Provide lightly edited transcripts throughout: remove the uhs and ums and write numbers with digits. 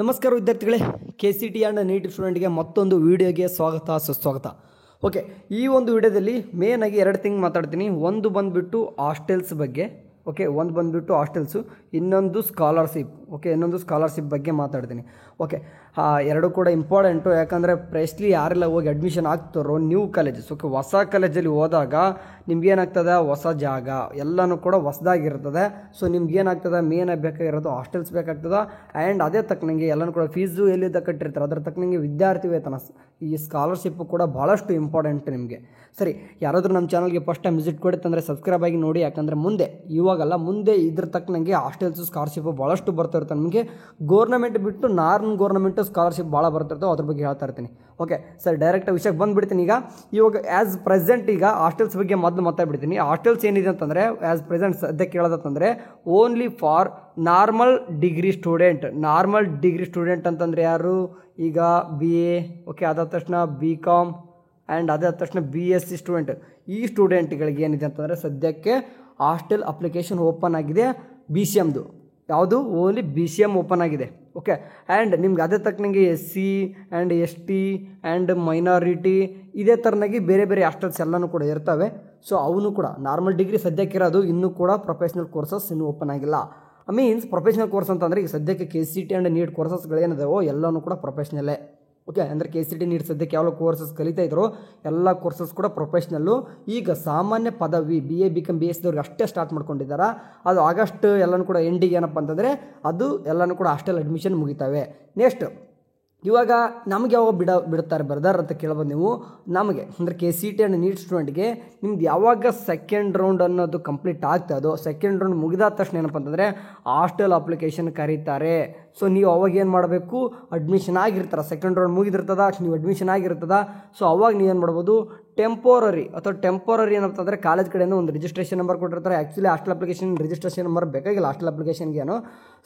ನಮಸ್ಕಾರ ವಿದ್ಯಾರ್ಥಿಗಳೇ, KCT and neat ಸ್ಟೂಡೆಂಟ್ಗೆ ಮತ್ತೊಂದು ವೀಡಿಯೋಗೆ ಸ್ವಾಗತ ಸುಸ್ವಾಗತ. ಓಕೆ, ಈ ಒಂದು ವಿಡಿಯೋದಲ್ಲಿ ಮೇನಾಗಿ ಎರಡು ಥಿಂಗ್ ಮಾತಾಡ್ತೀನಿ. ಒಂದು ಬಂದುಬಿಟ್ಟು ಹಾಸ್ಟೆಲ್ಸ್ ಬಗ್ಗೆ, ಓಕೆ, ಒಂದು ಬಂದುಬಿಟ್ಟು ಹಾಸ್ಟೆಲ್ಸು, ಇನ್ನೊಂದು ಸ್ಕಾಲರ್ಶಿಪ್. ಓಕೆ, ಇನ್ನೊಂದು ಸ್ಕಾಲರ್ಶಿಪ್ ಬಗ್ಗೆ ಮಾತಾಡ್ತೀನಿ. ಓಕೆ, ಎರಡು ಕೂಡ ಇಂಪಾರ್ಟೆಂಟು. ಯಾಕಂದರೆ ಪ್ರೆಸ್ಲಿ ಯಾರೆಲ್ಲ ಹೋಗಿ ಅಡ್ಮಿಷನ್ ಆಗ್ತಾರೋ ನ್ಯೂ ಕಾಲೇಜಸ್, ಓಕೆ, ಹೊಸ ಕಾಲೇಜಲ್ಲಿ ಹೋದಾಗ ನಿಮ್ಗೇನಾಗ್ತದೆ, ಹೊಸ ಜಾಗ ಎಲ್ಲನೂ ಕೂಡ ಹೊಸದಾಗಿರ್ತದೆ. ಸೊ ನಿಮ್ಗೇನಾಗ್ತದೆ, ಮೇನಾಗಿ ಬೇಕಾಗಿರೋದು ಹಾಸ್ಟೆಲ್ಸ್ ಬೇಕಾಗ್ತದೆ. ಆ್ಯಂಡ್ ಅದೇ ತಕ್ಕನಂಗೆ ಎಲ್ಲನೂ ಕೂಡ ಫೀಸು ಎಲ್ಲಿದ್ದ ಕಟ್ಟಿರ್ತಾರೆ, ಅದ್ರ ತಕ್ಕನಂಗೆ ವಿದ್ಯಾರ್ಥಿ ವೇತನ, ಈ ಸ್ಕಾಲರ್ಶಿಪ್ಪು ಕೂಡ ಭಾಳಷ್ಟು ಇಂಪಾರ್ಟೆಂಟ್ ನಿಮಗೆ. ಸರಿ, ಯಾರಾದರೂ ನಮ್ಮ ಚಾನಲ್ಗೆ ಫಸ್ಟ್ ಟೈಮ್ ವಿಸಿಟ್ ಕೊಡುತ್ತಂದರೆ ಸಬ್ಸ್ಕ್ರೈಬ್ ಆಗಿ ನೋಡಿ. ಯಾಕಂದರೆ ಇವಾಗಲ್ಲ ಮುಂದೆ ಇದ್ರ ತಕ್ಕನಂಗೆ ಹಾಸ್ಟೆಲ್ಸು ಸ್ಕಾಲರ್ಶಿಪ್ಪು ಭಾಳಷ್ಟು ಬರ್ತಿರ್ತಾರೆ ನಿಮಗೆ. ಗೋರ್ನಮೆಂಟ್ ಬಿಟ್ಟು ಗೋರ್ನಮೆಂಟು ಸ್ಕಾಲರ್ಶಿಪ್ ಭಾಳ ಬರ್ತಿರ್ತವೆ, ಅದ್ರ ಬಗ್ಗೆ ಹೇಳ್ತಾ ಇರ್ತೀನಿ. ಓಕೆ ಸರ್, ಡೈರೆಕ್ಟಾಗಿ ವಿಷಯಕ್ಕೆ ಬಂದುಬಿಡ್ತೀನಿ. ಇವಾಗ ಆ್ಯಸ್ ಪ್ರೆಸೆಂಟ್ ಈಗ ಹಾಸ್ಟೆಲ್ಸ್ ಬಗ್ಗೆ ಮೊದಲು ಮಾತಾಡ್ಬಿಡ್ತೀನಿ. ಹಾಸ್ಟೆಲ್ಸ್ ಏನಿದೆ ಅಂತಂದರೆ ಆ್ಯಸ್ ಪ್ರೆಸೆಂಟ್ ಸದ್ಯಕ್ಕೆ ಹೇಳೋದಂತಂದರೆ only for normal degree student ಅಂತಂದರೆ ಯಾರು, ಈಗ BA, ಓಕೆ, ಅದಾದ ತಕ್ಷಣ BCom ಆ್ಯಂಡ್ ಅದಾದ ತಕ್ಷಣ BSc ಸ್ಟೂಡೆಂಟ್. ಈ ಸ್ಟೂಡೆಂಟ್ಗಳಿಗೆ ಏನಿದೆ ಅಂತಂದರೆ ಸದ್ಯಕ್ಕೆ ಹಾಸ್ಟೆಲ್ ಅಪ್ಲಿಕೇಶನ್ ಓಪನ್ ಆಗಿದೆ. BCMದು ಯಾವುದು, ಓನ್ಲಿ BCM ಓಪನ್ ಆಗಿದೆ. ಓಕೆ, ಆ್ಯಂಡ್ ನಿಮ್ಗೆ ಅದೇ ತಕ್ಕನಂಗೆ SC and ST and minority ಇದೇ ಥರನಾಗಿ ಬೇರೆ ಬೇರೆ ಹಾಸ್ಟೆಲ್ಸ್ ಎಲ್ಲನೂ ಕೂಡ ಇರ್ತವೆ. ಸೊ ಅವನು ಕೂಡ ನಾರ್ಮಲ್ ಡಿಗ್ರಿ ಸದ್ಯಕ್ಕಿರೋದು, ಇನ್ನೂ ಕೂಡ ಪ್ರೊಫೆಷ್ನಲ್ ಕೋರ್ಸಸ್ ಇನ್ನೂ ಓಪನ್ ಆಗಿಲ್ಲ. ಮೀನ್ಸ್ ಪ್ರೊಫೆಷ್ನಲ್ ಕೋರ್ಸ್ ಅಂತಂದರೆ ಈಗ ಸದ್ಯಕ್ಕೆ KCT ಆ್ಯಂಡ್ ನೀಟ್ ಕೋರ್ಸಸ್ಗಳೇನಿದಾವೋ ಎಲ್ಲನೂ ಕೂಡ ಪ್ರೊಫೆಷ್ನಲ್ಲೇ. ಓಕೆ, ಅಂದರೆ KCT ನೀಟ್ ಸದ್ಯಕ್ಕೆ ಯಾವ ಕೋರ್ಸಸ್ ಕಲಿತಾ ಇದ್ರು ಎಲ್ಲ ಕೋರ್ಸಸ್ ಕೂಡ ಪ್ರೊಫೆಷ್ನಲ್ಲು. ಈಗ ಸಾಮಾನ್ಯ ಪದವಿ BA BCom BScದವ್ರಿಗೆ ಅಷ್ಟೇ ಸ್ಟಾರ್ಟ್ ಮಾಡ್ಕೊಂಡಿದ್ದಾರೆ. ಅದು ಆಗಸ್ಟ್ ಎಲ್ಲನೂ ಕೂಡ ಎಂಡಿಗೆ ಏನಪ್ಪ ಅಂತಂದರೆ ಅದು ಎಲ್ಲನೂ ಕೂಡ ಹಾಸ್ಟೆಲ್ ಅಡ್ಮಿಷನ್ ಮುಗಿತಾವೆ. ನೆಕ್ಸ್ಟ್ ಇವಾಗ ನಮಗೆ ಯಾವಾಗ ಬಿಡ್ತಾರೆ ಬ್ರದರ್ ಅಂತ ಕೇಳ್ಬೋದು ನೀವು. ನಮಗೆ ಅಂದರೆ KCT ಆ್ಯಂಡ್ ನೀಟ್ ಸ್ಟೂಡೆಂಟ್ಗೆ ನಿಮ್ದು ಯಾವಾಗ ಸೆಕೆಂಡ್ ರೌಂಡ್ ಅನ್ನೋದು ಕಂಪ್ಲೀಟ್ ಆಗ್ತದೋ, ಸೆಕೆಂಡ್ ರೌಂಡ್ ಮುಗಿದಾದ ತಕ್ಷಣ ಏನಪ್ಪ ಅಂತಂದರೆ ಹಾಸ್ಟೆಲ್ ಅಪ್ಲಿಕೇಶನ್ ಕರೀತಾರೆ. ಸೊ ನೀವು ಅವಾಗ ಏನು ಮಾಡಬೇಕು, ಅಡ್ಮಿಷನ್ ಆಗಿರ್ತಾರೆ. ಸೆಕೆಂಡ್ ರೌಂಡ್ ಮುಗಿದಿರ್ತದ, ನೀವು ಅಡ್ಮಿಷನ್ ಆಗಿರ್ತದ. ಸೊ ಅವಾಗ ನೀವೇನು ಮಾಡ್ಬೋದು, ಟೆಂಪೋರರಿ ಏನಂತಂದರೆ ಕಾಲೇಜ್ ಕಡೆಯಿಂದ ಒಂದು ರಿಜಿಸ್ಟ್ರೇಷನ್ ನಂಬರ್ ಕೊಟ್ಟಿರ್ತಾರೆ. Actually hostel application registration number ಬೇಕಾಗಿಲ್ಲ ಹಾಸ್ಟೆಲ್ ಅಪ್ಲಿಕೇಶನ್ಗೇನು.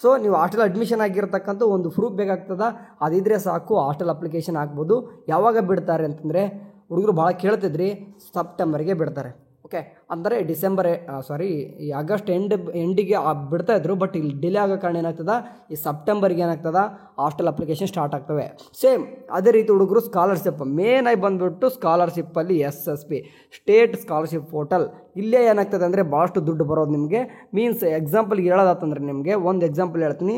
ಸೊ ನೀವು ಹಾಸ್ಟೆಲ್ ಅಡ್ಮಿಷನ್ ಆಗಿರ್ತಕ್ಕಂಥ ಒಂದು ಪ್ರೂಫ್ ಬೇಕಾಗ್ತದೆ, ಅದಿದ್ದರೆ ಸಾಕು ಹಾಸ್ಟೆಲ್ ಅಪ್ಲಿಕೇಶನ್ ಹಾಕ್ಬೋದು. ಯಾವಾಗ ಬಿಡ್ತಾರೆ ಅಂತಂದರೆ ಹುಡುಗರು ಭಾಳ ಕೇಳ್ತಿದ್ರಿ, ಸೆಪ್ಟೆಂಬರ್ಗೆ ಬಿಡ್ತಾರೆ. ಓಕೆ, ಅಂದರೆ ಈ ಆಗಸ್ಟ್ ಎಂಡಿಗೆ ಬಿಡ್ತಾಯಿದ್ರು. ಬಟ್ ಇಲ್ಲಿ ಡಿಲೇ ಆಗೋ ಕಾರಣ ಏನಾಗ್ತದೆ, ಈ ಸೆಪ್ಟೆಂಬರ್ಗೆ ಏನಾಗ್ತದೆ ಹಾಸ್ಟೆಲ್ ಅಪ್ಲಿಕೇಶನ್ ಸ್ಟಾರ್ಟ್ ಆಗ್ತವೆ. ಸೇಮ್ ಅದೇ ರೀತಿ ಹುಡುಗರು ಸ್ಕಾಲರ್ಶಿಪ್ ಮೇನಾಗಿ ಬಂದುಬಿಟ್ಟು ಸ್ಕಾಲರ್ಶಿಪ್ಪಲ್ಲಿ SSP ಸ್ಟೇಟ್ ಸ್ಕಾಲರ್ಶಿಪ್ ಪೋರ್ಟಲ್, ಇಲ್ಲೇ ಏನಾಗ್ತದೆ ಅಂದರೆ ಭಾಳಷ್ಟು ದುಡ್ಡು ಬರೋದು ನಿಮಗೆ. ಮೀನ್ಸ್ ಎಕ್ಸಾಂಪಲ್ಗೆ ಹೇಳೋದಾತಂದರೆ ನಿಮಗೆ ಒಂದು ಎಕ್ಸಾಂಪಲ್ ಹೇಳ್ತೀನಿ.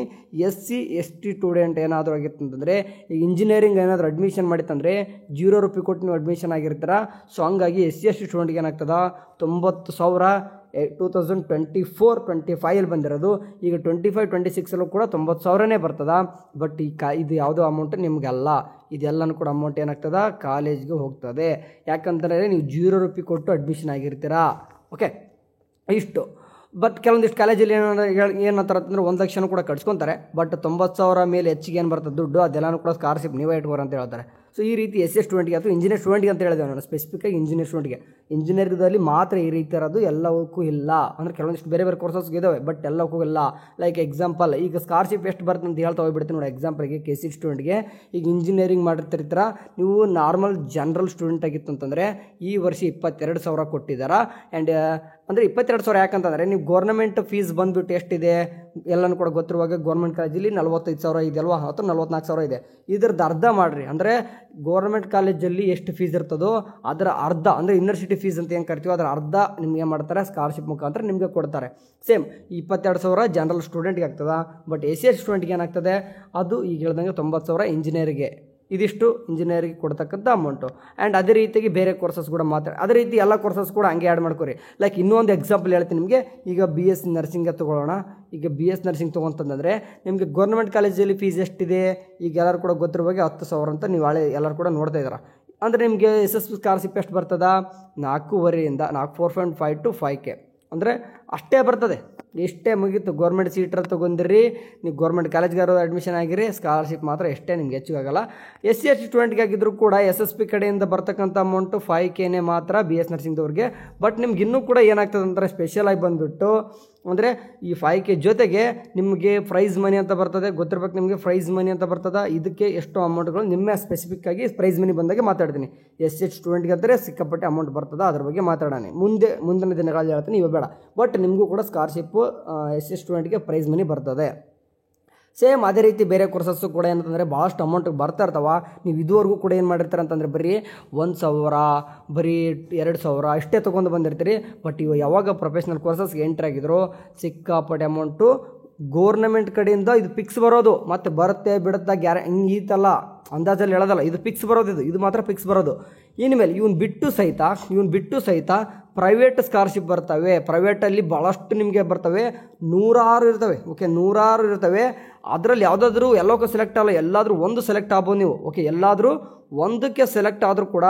SC ST ಸ್ಟೂಡೆಂಟ್ ಏನಾದರೂ ಆಗಿತ್ತು ಅಂತಂದರೆ, ಈಗ ಇಂಜಿನಿಯರಿಂಗ್ ಏನಾದರೂ ಅಡ್ಮಿಷನ್ ಮಾಡಿತ್ತಂದರೆ 0 ರೂಪಾಯಿ ಕೊಟ್ಟು ನೀವು ಅಡ್ಮಿಷನ್ ಆಗಿರ್ತೀರ. ಸೊ ಹಂಗಾಗಿ SC ST ಸ್ಟೂಡೆಂಟ್ಗೆ ಏನಾಗ್ತದೆ 90,000 2024-25 ಬಂದಿರೋದು. ಈಗ 25-26 ಕೂಡ 90,000 ಬರ್ತದ. ಬಟ್ ಇದು ಯಾವುದೋ ಅಮೌಂಟ್ ನಿಮಗೆಲ್ಲ, ಇದೆಲ್ಲನೂ ಕೂಡ ಅಮೌಂಟ್ ಏನಾಗ್ತದೆ ಕಾಲೇಜ್ಗೆ ಹೋಗ್ತದೆ. ಯಾಕಂತಂದರೆ ನೀವು 0 ರೂಪಾಯಿ ಕೊಟ್ಟು ಅಡ್ಮಿಷನ್ ಆಗಿರ್ತೀರಾ. ಓಕೆ, ಇಷ್ಟು. ಬಟ್ ಕೆಲವೊಂದಿಷ್ಟು ಕಾಲೇಜಲ್ಲಿ ಏನಂತಾರೆ ಅಂತಂದರೆ 1 ಲಕ್ಷನೂ ಕೂಡ ಕಟ್ಸ್ಕೊತಾರೆ. ಬಟ್ 90,000 ಮೇಲೆ ಹೆಚ್ಚಿಗೆ ಏನು ಬರ್ತದೆ ದುಡ್ಡು, ಅದೆಲ್ಲನೂ ಕೂಡ ಸ್ಕಾಲರ್ಶಿಪ್ ನೀವೇ ಇಟ್ಕೋರು ಅಂತ ಹೇಳ್ತಾರೆ. ಸೊ ಈ ರೀತಿ SC ಸ್ಟೂಡೆಂಟ್ಗೆ ಅಥವಾ ಇಂಜಿನಿಯರ್ ಸ್ಟೂಡೆಂಟ್ಗೆ ಅಂತ ಹೇಳಿದೆ ನಾನು, ಸ್ಪೆಸಿಫಿಕ್ಕಾಗಿ ಇಂಜಿನಿಯರ್ ಸ್ಟೂಡೆಂಟ್ಗೆ. ಇಂಜಿನಿಯರಿಂಗಲ್ಲಿ ಮಾತ್ರ ಈ ರೀತಿ ಇರೋದು, ಎಲ್ಲವಕ್ಕೂ ಇಲ್ಲ. ಅಂದರೆ ಕೆಲವೊಂದಿಷ್ಟು ಬೇರೆ ಬೇರೆ ಕೋರ್ಸಸ್ಗೆ ಇದ್ದಾವೆ, ಬಟ್ ಎಲ್ಲವಕ್ಕೂ ಇಲ್ಲ. ಲೈಕ್ ಎಕ್ಸಾಂಪಲ್, ಈಗ ಸ್ಕಾಲರ್ಶಿಪ್ ಎಷ್ಟು ಬರುತ್ತೆ ಅಂತ ಹೇಳ್ತಾ ಹೋಗ್ಬಿಡ್ತೀನಿ ನೋಡಿ. ಎಕ್ಸಾಂಪಲ್ಗೆ KCT ಸ್ಟೂಡೆಂಟ್ಗೆ ಈಗ ಇಂಜಿನಿಯರಿಂಗ್ ಮಾಡಿರ್ತೀರ ನೀವು, ನಾರ್ಮಲ್ ಜನರಲ್ ಸ್ಟೂಡೆಂಟ್ ಆಗಿತ್ತು ಅಂತಂದರೆ ಈ ವರ್ಷ 22,000 ಕೊಟ್ಟಿದ್ದಾರೆ. ಆ್ಯಂಡ್ ಅಂದರೆ 22,000 ಯಾಕಂತಂದರೆ ನೀವು ಗೌರ್ಮೆಂಟ್ ಫೀಸ್ ಬಂದುಬಿಟ್ಟು ಎಷ್ಟಿದೆ ಎಲ್ಲನೂ ಕೂಡ ಗೊತ್ತಿರುವಾಗ, ಗೌರ್ಮೆಂಟ್ ಕಾಲೇಜಲ್ಲಿ 45,000 ಇದೆಯಲ್ವಾ, ಅಥವಾ 44,000 ಇದೆ. ಇದ್ರದ್ದು ಅರ್ಧ ಮಾಡಿರಿ. ಅಂದರೆ ಗೌರ್ಮೆಂಟ್ ಕಾಲೇಜಲ್ಲಿ ಎಷ್ಟು ಫೀಸ್ ಇರ್ತದೋ ಅದರ ಅರ್ಧ, ಅಂದರೆ ಯೂನಿವರ್ಸಿಟಿ ಫೀಸ್ ಅಂತ ಏನು ಕರಿತೀವೋ ಅದರ ಅರ್ಧ ನಿಮ್ಗೆ ಏನು ಮಾಡ್ತಾರೆ, ಸ್ಕಾಲರ್ಶಿಪ್ ಮುಖಾಂತರ ನಿಮಗೆ ಕೊಡ್ತಾರೆ. ಸೇಮ್ 22,000 ಜನರಲ್ ಸ್ಟೂಡೆಂಟ್ಗೆ ಆಗ್ತದೆ. ಬಟ್ SC ಸ್ಟೂಡೆಂಟ್ಗೆ ಏನಾಗ್ತದೆ, ಅದು ಈಗ ಹೇಳ್ದಂಗೆ 90,000 ಇಂಜಿನಿಯರಿಗೆ. ಇದಿಷ್ಟು ಇಂಜಿನಿಯರಿಗೆ ಕೊಡ್ತಕ್ಕಂಥ ಅಮೌಂಟು. ಆ್ಯಂಡ್ ಅದೇ ರೀತಿಯಾಗಿ ಬೇರೆ ಕೋರ್ಸಸ್ ಕೂಡ ಅದೇ ರೀತಿ ಎಲ್ಲ ಕೋರ್ಸಸ್ ಕೂಡ ಹಂಗೆ ಆ್ಯಡ್ ಮಾಡ್ಕೊರಿ. ಲೈಕ್ ಇನ್ನೊಂದು ಎಕ್ಸಾಂಪಲ್ ಹೇಳ್ತೀನಿ ನಿಮಗೆ. ಈಗ BS ನರ್ಸಿಂಗೇ ತೊಗೊಳ್ಳೋಣ. ಈಗ BS ನರ್ಸಿಂಗ್ ತೊಗೊಂತಂದರೆ ನಿಮಗೆ ಗೌರ್ಮೆಂಟ್ ಕಾಲೇಜಲ್ಲಿ ಫೀಸ್ ಎಷ್ಟಿದೆ, ಈಗ ಎಲ್ಲರೂ ಕೂಡ ಗೊತ್ತಿರುವಾಗ 10,000 ಅಂತ ನೀವು ಎಲ್ಲರೂ ಕೂಡ ನೋಡ್ತಾ ಇದ್ದಾರೆ. ಅಂದರೆ ನಿಮಗೆ SSP ಸ್ಕಾಲರ್ಶಿಪ್ ಎಷ್ಟು ಬರ್ತದೆ, 4.5 to 5K, ಅಂದರೆ ಅಷ್ಟೇ ಬರ್ತದೆ. ಎಷ್ಟೇ ಮುಗೀತು, ಗೌರ್ಮೆಂಟ್ ಸೀಟ್ರ ತೊಗೊಂಡಿರಿ, ನೀವು ಗೌರ್ಮೆಂಟ್ ಕಾಲೇಜ್ಗಾರು ಅಡ್ಮಿಷನ್ ಆಗಿರಿ, ಸ್ಕಾಲರ್ಶಿಪ್ ಮಾತ್ರ ಎಷ್ಟೇ ನಿಮ್ಗೆ ಹೆಚ್ಚಿಗಾಗಲ್ಲ. SC ST ಸ್ಟೂಡೆಂಟ್ಗೆ ಆಗಿದ್ದರೂ ಕೂಡ SSP ಕಡೆಯಿಂದ ಬರ್ತಕ್ಕಂಥ ಅಮೌಂಟು 5Kನೇ ಮಾತ್ರ BS ನರ್ಸಿಂಗ್ದವ್ರಿಗೆ. ಬಟ್ ನಿಮ್ಗೆ ಇನ್ನೂ ಕೂಡ ಏನಾಗ್ತದೆ ಅಂತಾರೆ, ಸ್ಪೆಷಲಾಗಿ ಬಂದುಬಿಟ್ಟು ಅಂದರೆ ಈ 5K ಜೊತೆಗೆ ನಿಮಗೆ ಪ್ರೈಸ್ ಮನಿ ಅಂತ ಬರ್ತದೆ. ಗೊತ್ತಿರ್ಬೇಕು ನಿಮಗೆ ಪ್ರೈಸ್ ಮನಿ ಅಂತ ಬರ್ತದೆ. ಇದಕ್ಕೆ ಎಷ್ಟು ಅಮೌಂಟ್ಗಳು ನಿಮ್ಮ ಸ್ಪೆಸಿಫಿಕ್ಕಾಗಿ ಪ್ರೈಸ್ ಮನಿ ಬಂದಾಗೆ ಮಾತಾಡ್ತೀನಿ. SC ಸ್ಟೂಡೆಂಟ್ಗೆ ಅಂದರೆ ಸಿಕ್ಕಾಪಟ್ಟೆ ಅಮೌಂಟ್ ಬರ್ತದೆ, ಅದ್ರ ಬಗ್ಗೆ ಮಾತಾಡೋಣ ಮುಂದಿನ ದಿನಗಳಲ್ಲಿ ಹೇಳ್ತೀನಿ, ಇವ ಬೇಡ. ಬಟ್ ನಿಮಗೂ ಕೂಡ ಸ್ಕಾಲರ್ಶಿಪ್ಪು SC ಸ್ಟೂಡೆಂಟ್ಗೆ ಪ್ರೈಸ್ ಮನಿ ಬರ್ತದೆ. ಸೇಮ್ ಅದೇ ರೀತಿ ಬೇರೆ ಕೋರ್ಸಸ್ಸು ಕೂಡ ಏನಂತಂದರೆ ಭಾಳಷ್ಟು ಅಮೌಂಟ್ ಬರ್ತಾ ಇರ್ತಾವೆ. ನೀವು ಇದುವರೆಗೂ ಕೂಡ ಏನು ಮಾಡಿರ್ತಾರೆ ಅಂತಂದರೆ ಬರೀ 1,000 ಬರೀ 2,000 ಅಷ್ಟೇ ತೊಗೊಂಡು ಬಂದಿರ್ತೀರಿ. ಬಟ್ ಇವು ಯಾವಾಗ ಪ್ರೊಫೆಷ್ನಲ್ ಕೋರ್ಸಸ್ಗೆ ಎಂಟ್ರಿ ಆಗಿದ್ರು ಸಿಕ್ಕಾಪಟ್ಟೆ ಅಮೌಂಟು ಗೋರ್ನಮೆಂಟ್ ಕಡೆಯಿಂದ ಇದು ಫಿಕ್ಸ್ ಬರೋದು. ಮತ್ತು ಬರುತ್ತೆ ಬಿಡುತ್ತಾ ಹಿಂಗೆ ಈತಲ್ಲ ಅಂದಾಜಲ್ಲಿ ಹೇಳೋದಲ್ಲ, ಇದು ಫಿಕ್ಸ್ ಬರೋದು. ಇದು ಮಾತ್ರ ಫಿಕ್ಸ್ ಬರೋದು. ಇನ್ಮೇಲೆ ಇವನು ಬಿಟ್ಟು ಸಹಿತ ಪ್ರೈವೇಟ್ ಸ್ಕಾಲರ್ಶಿಪ್ ಬರ್ತವೆ. ಪ್ರೈವೇಟಲ್ಲಿ ಭಾಳಷ್ಟು ನಿಮಗೆ ಬರ್ತವೆ, 100 ಇರ್ತವೆ. ಓಕೆ, 100 ಇರ್ತವೆ. ಅದರಲ್ಲಿ ಯಾವುದಾದ್ರೂ ಎಲ್ಲಕ್ಕೂ ಸೆಲೆಕ್ಟ್ ಆಗಲ್ಲ, ಎಲ್ಲಾದರೂ ಒಂದು ಸೆಲೆಕ್ಟ್ ಆಗ್ಬೋದು ನೀವು. ಓಕೆ, ಎಲ್ಲಾದರೂ ಒಂದಕ್ಕೆ ಸೆಲೆಕ್ಟ್ ಆದರೂ ಕೂಡ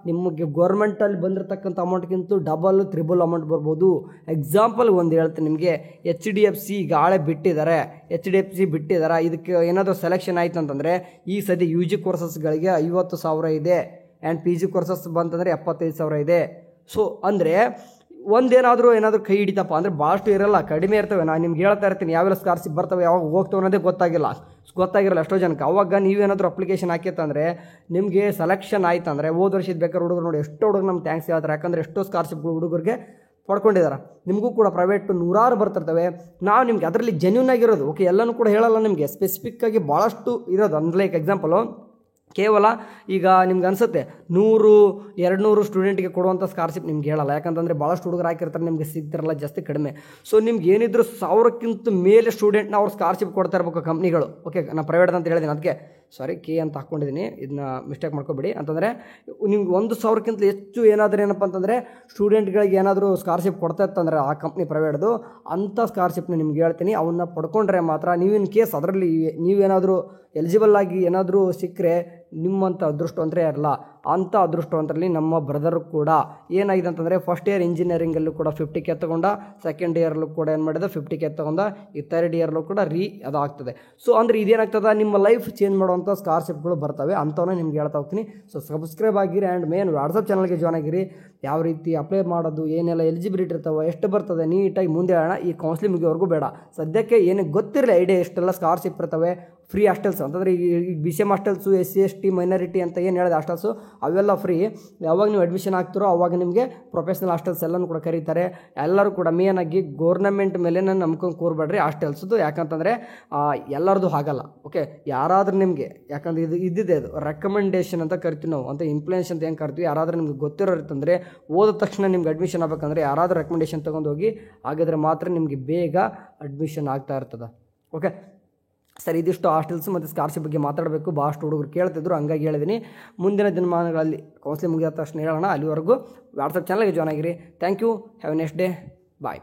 ನಿಮಗೆ ಗೌರ್ಮೆಂಟಲ್ಲಿ ಬಂದಿರತಕ್ಕಂಥ ಅಮೌಂಟ್ಗಿಂತ ಡಬಲ್ ತ್ರಿಬಲ್ ಅಮೌಂಟ್ ಬರ್ಬೋದು. ಎಕ್ಸಾಂಪಲ್ ಒಂದು ಹೇಳ್ತೀನಿ ನಿಮಗೆ, HDFC ಗಾಳೆ ಬಿಟ್ಟಿದ್ದಾರೆ. ಬಿಟ್ಟಿದ್ದಾರೆ. ಇದಕ್ಕೆ ಏನಾದರೂ ಸೆಲೆಕ್ಷನ್ ಆಯ್ತು ಅಂತಂದರೆ ಈ ಸದ್ಯ UG ಕೋರ್ಸಸ್ಗಳಿಗೆ 50,000 ಇದೆ, ಆ್ಯಂಡ್ PG ಕೋರ್ಸಸ್ ಬಂತಂದರೆ 75,000 ಇದೆ. ಸೊ ಅಂದರೆ ಏನಾದರೂ ಕೈ ಹಿಡಿತಪ್ಪ ಅಂದರೆ ಭಾಳಷ್ಟು ಇರಲ್ಲ, ಕಡಿಮೆ ಇರ್ತವೆ. ನಾನು ನಿಮ್ಗೆ ಹೇಳ್ತಾ ಇರ್ತೀನಿ ಯಾವೆಲ್ಲ ಸ್ಕಾಲರ್ಶಿಪ್ ಬರ್ತವೆ, ಯಾವಾಗ ಹೋಗ್ತವೆ ಅನ್ನೋದೇ ಗೊತ್ತಾಗಿರಲ್ಲ ಎಷ್ಟೋ ಜನಕ್ಕೆ. ಅವಾಗ ನೀವೇನಾದರೂ ಅಪ್ಲಿಕೇಶನ್ ಹಾಕಿತ್ತಂದರೆ ನಿಮಗೆ ಸೆಲೆಕ್ಷನ್ ಆಯ್ತು ಅಂದರೆ ಹೋದ ವರ್ಷದ ಬೇಕಾದ್ರೆ ಹುಡುಗರು ನೋಡಿ ಎಷ್ಟೋ ಹುಡುಗರು ನಮ್ಗೆ ಥ್ಯಾಂಕ್ಸ್ ಹೇಳ್ತಾರೆ. ಯಾಕಂದರೆ ಎಷ್ಟೋ ಸ್ಕಾಲರ್ಶಿಪ್ಗಳು ಹುಡುಗರಿಗೆ ಪಡ್ಕೊಂಡಿದ್ದಾರೆ. ನಿಮಗೂ ಕೂಡ ಪ್ರೈವೇಟ್ 100 ಬರ್ತಿರ್ತವೆ. ನಾವು ನಿಮಗೆ ಅದರಲ್ಲಿ ಜೆನ್ಯೂನ್ ಆಗಿರೋದು. ಓಕೆ, ಎಲ್ಲನೂ ಕೂಡ ಹೇಳಲ್ಲ, ನಿಮಗೆ ಸ್ಪೆಸಿಫಿಕ್ಕಾಗಿ ಭಾಳಷ್ಟು ಇರೋದು. ಲೈಕ್ ಎಕ್ಸಾಂಪಲು ಕೇವಲ ಈಗ ನಿಮ್ಗೆ ಅನಿಸುತ್ತೆ 100-200 ಸ್ಟೂಡೆಂಟ್ಗೆ ಕೊಡುವಂಥ ಸ್ಕಾಲರ್ಶಿಪ್ ನಿಮ್ಗೆ ಹೇಳಲ್ಲ. ಯಾಕಂತಂದರೆ ಭಾಳಷ್ಟು ಹುಡುಗರು ಹಾಕಿರ್ತಾರೆ, ನಿಮಗೆ ಸಿಗ್ತಿರಲ್ಲ, ಜಾಸ್ತಿ ಕಡಿಮೆ. ಸೊ ನಿಮ್ಗೆ ಏನಿದ್ರು 1000ಕ್ಕಿಂತ ಮೇಲೆ ಸ್ಟೂಡೆಂಟ್ನ ಅವ್ರು ಸ್ಕಾಲರ್ಶಿಪ್ ಕೊಡ್ತಾ ಇರಬೇಕು ಕಂಪ್ನಿಗಳು. ಓಕೆ, ನಾನು ಪ್ರೈವೇಟ್ ಅಂತ ಹೇಳಿದ್ದೀನಿ, ಅದಕ್ಕೆ K ಅಂತ ಹಾಕ್ಕೊಂಡಿದ್ದೀನಿ, ಇದನ್ನ ಮಿಸ್ಟೇಕ್ ಮಾಡ್ಕೊಬೇಡಿ. ಅಂತಂದರೆ ನಿಮ್ಗೆ 1,000ಕ್ಕಿಂತ ಹೆಚ್ಚು ಏನಪ್ಪ ಅಂತಂದರೆ ಸ್ಟೂಡೆಂಟ್ಗಳಿಗೆ ಏನಾದರೂ ಸ್ಕಾಲರ್ಶಿಪ್ ಕೊಡ್ತಾ ಇತ್ತಂದರೆ ಆ ಕಂಪ್ನಿ ಪ್ರೈವೇಟ್ದು, ಅಂಥ ಸ್ಕಾಲರ್ಶಿಪ್ನ ನಿಮ್ಗೆ ಹೇಳ್ತೀನಿ. ಅವನ್ನ ಪಡ್ಕೊಂಡ್ರೆ ಮಾತ್ರ ನೀವಿನ ಕೇಸ್ ಅದರಲ್ಲಿ ನೀವೇನಾದರೂ ಎಲಿಜಿಬಲ್ ಆಗಿ ಏನಾದರೂ ಸಿಕ್ಕರೆ ನಿಮ್ಮಂಥ ಅದೃಷ್ಟವಂತರೇ ಇರಲ್ಲ. ಅಂಥ ಅದೃಷ್ಟವಂತರಲ್ಲಿ ನಮ್ಮ ಬ್ರದರ್ ಕೂಡ ಏನಾಗಿದೆ ಅಂತಂದರೆ ಫಸ್ಟ್ ಇಯರ್ ಇಂಜಿನಿಯರಿಂಗಲ್ಲೂ ಕೂಡ 50K ತೊಗೊಂಡ, ಸೆಕೆಂಡ್ ಇಯರ್ಲ್ಲೂ ಕೂಡ ಏನು ಮಾಡಿದೆ 50K ತೊಗೊಂಡ, ಈ ಥರ್ಡ್ ಇಯರ್ಲ್ಲೂ ಕೂಡ ಅದು ಆಗ್ತದೆ. ಸೊ ಅಂದರೆ ಇದೇನಾಗ್ತದೆ, ನಿಮ್ಮ ಲೈಫ್ ಚೇಂಜ್ ಮಾಡುವಂಥ ಸ್ಕಾಲರ್ಶಿಪ್ಗಳು ಬರ್ತವೆ. ಅಂಥವನ್ನ ನಿಮ್ಗೆ ಹೇಳ್ತಾ ಹೋಗ್ತೀನಿ. ಸೊ ಸಬ್ಸ್ಕ್ರೈಬ್ ಆಗಿರಿ, ಆ್ಯಂಡ್ ಮೇನ್ ವಾಟ್ಸಪ್ ಚಾನಲ್ಗೆ ಜಾಯ್ನ್ ಆಗಿರಿ. ಯಾವ ರೀತಿ ಅಪ್ಲೈ ಮಾಡೋದು, ಏನೆಲ್ಲ ಎಲಿಜಿಬಿಲಿಟಿ ಇರ್ತಾವೆ, ಎಷ್ಟು ಬರ್ತದೆ ನೀಟಾಗಿ ಮುಂದೆ ಹೇಳೋಣ. ಈ ಕೌನ್ಸಿಲಿಂಗ್ ಮುಗಿಯೋವರೆಗೂ ಬೇಡ, ಸದ್ಯಕ್ಕೆ ಏನಕ್ಕೆ ಗೊತ್ತಿರಲಿ ಐಡಿಯಾ ಎಷ್ಟೆಲ್ಲ ಸ್ಕಾಲರ್ಶಿಪ್ ಇರ್ತವೆ. ಫ್ರೀ ಹಾಸ್ಟೆಲ್ಸ್ ಅಂತಂದರೆ ಈಗ BCM hostels, SC ST minority ಅಂತ ಏನು ಹೇಳಿದೆ ಹಾಸ್ಟೆಲ್ಸು, ಅವೆಲ್ಲ ಫ್ರೀ. ಯಾವಾಗ ನೀವು ಅಡ್ಮಿಷನ್ ಆಗ್ತಿರೋ ಅವಾಗ ನಿಮಗೆ ಪ್ರೊಫೆಷ್ನಲ್ ಹಾಸ್ಟೆಲ್ಸ್ ಎಲ್ಲನೂ ಕೂಡ ಕರೀತಾರೆ. ಎಲ್ಲರೂ ಕೂಡ ಮೇನಾಗಿ ಗೌರ್ನಮೆಂಟ್ ಮೇಲೆ ನಂಬ್ಕೊಂಡು ಕೂರಬೇಡ್ರಿ ಹಾಸ್ಟೆಲ್ಸ್ದು. ಯಾಕಂತಂದರೆ ಎಲ್ಲರದು ಆಗಲ್ಲ. ಓಕೆ, ಯಾರಾದರೂ ನಿಮಗೆ, ಯಾಕಂದರೆ ಇದ್ದಿದೆ ಅದು ರೆಕಮೆಂಡೇಷನ್ ಅಂತ ಕರಿತೀವಿ ನಾವು, ಅಂತ ಇನ್ಫ್ಲುಯೆನ್ಸ್ ಅಂತ ಹೆಂಗೆ ಕರಿತೀವಿ. ಯಾರಾದರೂ ನಿಮ್ಗೆ ಗೊತ್ತಿರೋ ಇರ್ತಂದರೆ ಓದ ತಕ್ಷಣ ನಿಮ್ಗೆ ಅಡ್ಮಿಷನ್ ಆಗಬೇಕಂದ್ರೆ ಯಾರಾದರೂ ರೆಕಮೆಂಡೇಷನ್ ತೊಗೊಂಡು ಹೋಗಿ, ಹಾಗಾದರೆ ಮಾತ್ರ ನಿಮಗೆ ಬೇಗ ಅಡ್ಮಿಷನ್ ಆಗ್ತಾ ಇರ್ತದೆ. ಓಕೆ ಸರ್, ಇದಿಷ್ಟು ಹಾಸ್ಟೆಲ್ಸ್ ಮತ್ತು ಸ್ಕಾಲರ್ಶಿಪ್ ಬಗ್ಗೆ ಮಾತಾಡಬೇಕು. ಭಾಳಷ್ಟು ಹುಡುಗರು ಕೇಳ್ತಿದ್ರು, ಹಂಗಾಗಿ ಹೇಳಿದ್ದೀನಿ. ಮುಂದಿನ ದಿನಮಾನಗಳಲ್ಲಿ ಕೌನ್ಸಿಲಿಂಗ್ ಮುಗಿದ ತಕ್ಷಣ ಹೇಳೋಣ. ಅಲ್ಲಿವರೆಗೂ ವಾಟ್ಸಪ್ ಚಾನಲ್ಗೆ ಜಾಯ್ನ್ ಆಗಿರಿ. Thank you, have a next day, bye.